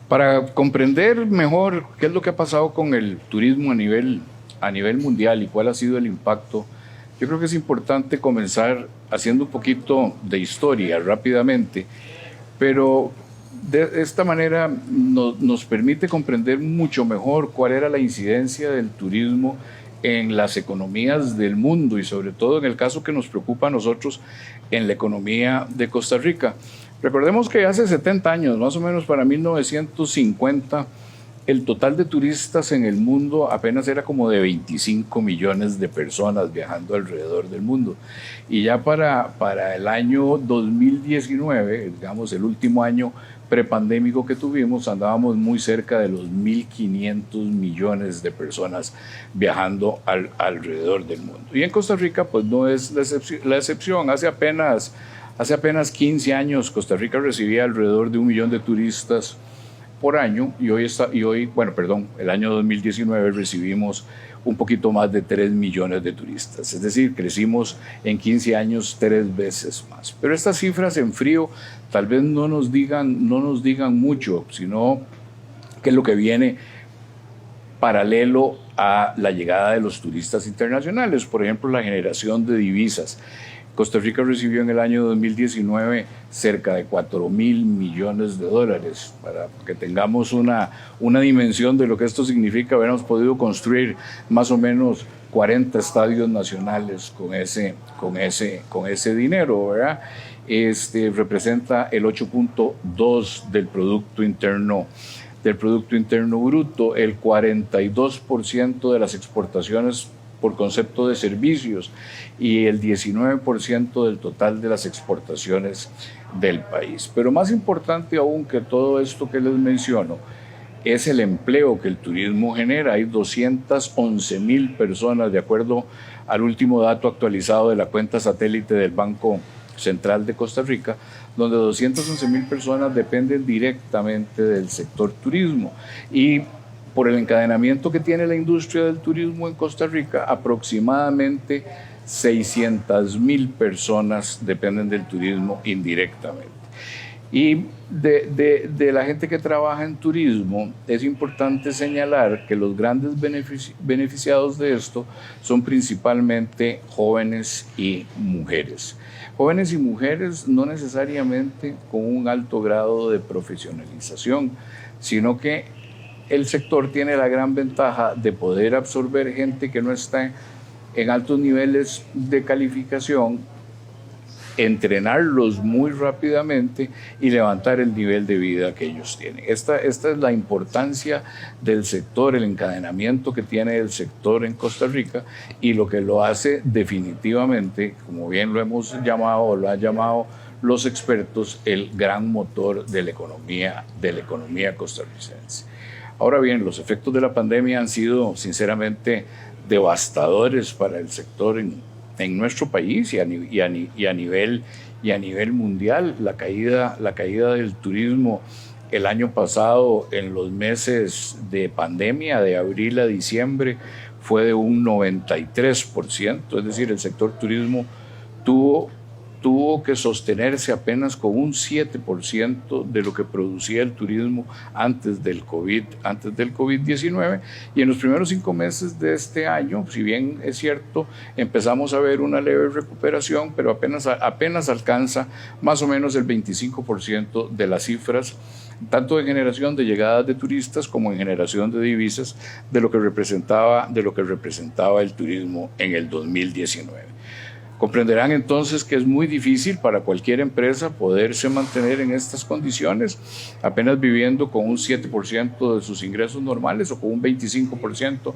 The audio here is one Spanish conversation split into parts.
Para comprender mejor qué es lo que ha pasado con el turismo a nivel mundial y cuál ha sido el impacto, yo creo que es importante comenzar haciendo un poquito de historia rápidamente, pero de esta manera nos permite comprender mucho mejor cuál era la incidencia del turismo en las economías del mundo y sobre todo en el caso que nos preocupa a nosotros en la economía de Costa Rica. Recordemos que hace 70 años, más o menos para 1950, el total de turistas en el mundo apenas era como de 25 millones de personas viajando alrededor del mundo. Y ya para el año 2019, digamos el último año prepandémico que tuvimos, andábamos muy cerca de los 1.500 millones de personas viajando alrededor del mundo. Y en Costa Rica pues no es la excepción. Hace apenas 15 años Costa Rica recibía alrededor de 1 millón de turistas por año y el año 2019 recibimos un poquito más de 3 millones de turistas. Es decir, crecimos en 15 años 3 veces más. Pero estas cifras en frío tal vez no nos digan mucho, sino que es lo que viene paralelo a la llegada de los turistas internacionales. Por ejemplo, la generación de divisas. Costa Rica recibió en el año 2019 cerca de 4.000 millones de dólares. Para que tengamos una dimensión de lo que esto significa, hubiéramos podido construir más o menos 40 estadios nacionales con ese dinero, ¿verdad? Representa el 8.2 del Producto Interno Bruto, el 42% de las exportaciones por concepto de servicios y el 19% del total de las exportaciones del país. Pero más importante aún que todo esto que les menciono es el empleo que el turismo genera. Hay 211,000 personas, de acuerdo al último dato actualizado de la cuenta satélite del Banco Central de Costa Rica, donde 211,000 personas dependen directamente del sector turismo. Y por el encadenamiento que tiene la industria del turismo en Costa Rica, aproximadamente 600,000 personas dependen del turismo indirectamente. Y de la gente que trabaja en turismo, es importante señalar que los grandes beneficiados de esto son principalmente jóvenes y mujeres. Jóvenes y mujeres no necesariamente con un alto grado de profesionalización, sino que el sector tiene la gran ventaja de poder absorber gente que no está en altos niveles de calificación, entrenarlos muy rápidamente y levantar el nivel de vida que ellos tienen. Esta es la importancia del sector, el encadenamiento que tiene el sector en Costa Rica y lo que lo hace definitivamente, como bien lo hemos llamado o lo han llamado los expertos, el gran motor de la economía costarricense. Ahora bien, los efectos de la pandemia han sido sinceramente devastadores para el sector en nuestro país y a nivel mundial. La caída del turismo el año pasado en los meses de pandemia, de abril a diciembre, fue de un 93%, es decir, el sector turismo tuvo que sostenerse apenas con un 7% de lo que producía el turismo antes del COVID-19, y en los primeros 5 meses de este año, si bien es cierto, empezamos a ver una leve recuperación, pero apenas alcanza más o menos el 25% de las cifras, tanto en generación de llegadas de turistas como en generación de divisas de lo que representaba el turismo en el 2019. Comprenderán entonces que es muy difícil para cualquier empresa poderse mantener en estas condiciones, apenas viviendo con un 7% de sus ingresos normales o con un 25%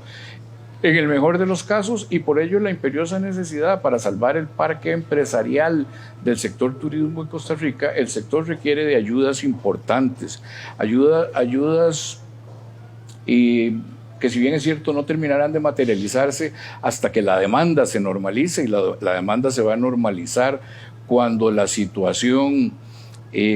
en el mejor de los casos, y por ello la imperiosa necesidad para salvar el parque empresarial del sector turismo en Costa Rica. El sector requiere de ayudas importantes, ayudas y que si bien es cierto no terminarán de materializarse hasta que la demanda se normalice, y la demanda se va a normalizar cuando la situación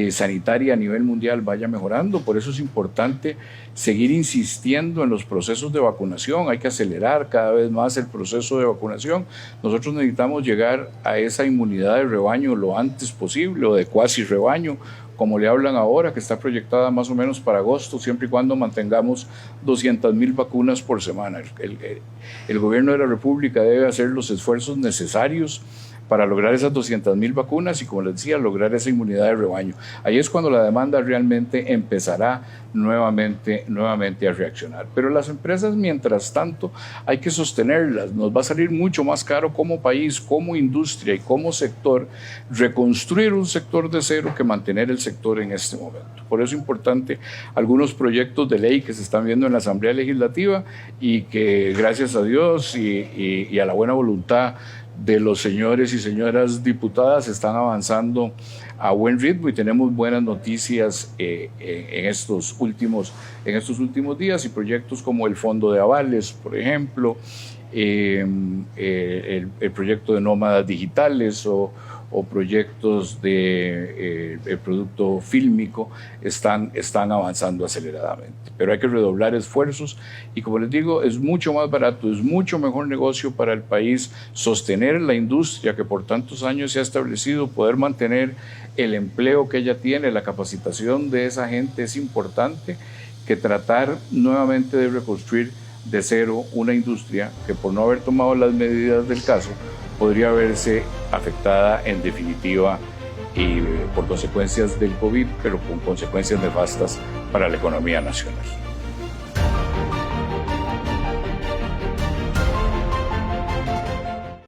sanitaria a nivel mundial vaya mejorando. Por eso es importante seguir insistiendo en los procesos de vacunación. Hay que acelerar cada vez más el proceso de vacunación. Nosotros necesitamos llegar a esa inmunidad de rebaño lo antes posible, o de cuasi rebaño, como le hablan ahora, que está proyectada más o menos para agosto, siempre y cuando mantengamos 200,000 vacunas por semana. El gobierno de la República debe hacer los esfuerzos necesarios para lograr esas 200,000 vacunas y, como les decía, lograr esa inmunidad de rebaño. Ahí es cuando la demanda realmente empezará nuevamente a reaccionar. Pero las empresas, mientras tanto, hay que sostenerlas. Nos va a salir mucho más caro como país, como industria y como sector reconstruir un sector de cero que mantener el sector en este momento. Por eso es importante algunos proyectos de ley que se están viendo en la Asamblea Legislativa y que, gracias a Dios y a la buena voluntad de los señores y señoras diputadas, están avanzando a buen ritmo y tenemos buenas noticias en estos últimos días, y proyectos como el Fondo de Avales, por ejemplo, el proyecto de nómadas digitales o proyectos de el producto fílmico están avanzando aceleradamente. Pero hay que redoblar esfuerzos y, como les digo, es mucho más barato, es mucho mejor negocio para el país sostener la industria que por tantos años se ha establecido, poder mantener el empleo que ella tiene, la capacitación de esa gente es importante, que tratar nuevamente de reconstruir de cero una industria que, por no haber tomado las medidas del caso, podría verse afectada en definitiva y por consecuencias del COVID, pero con consecuencias nefastas para la economía nacional.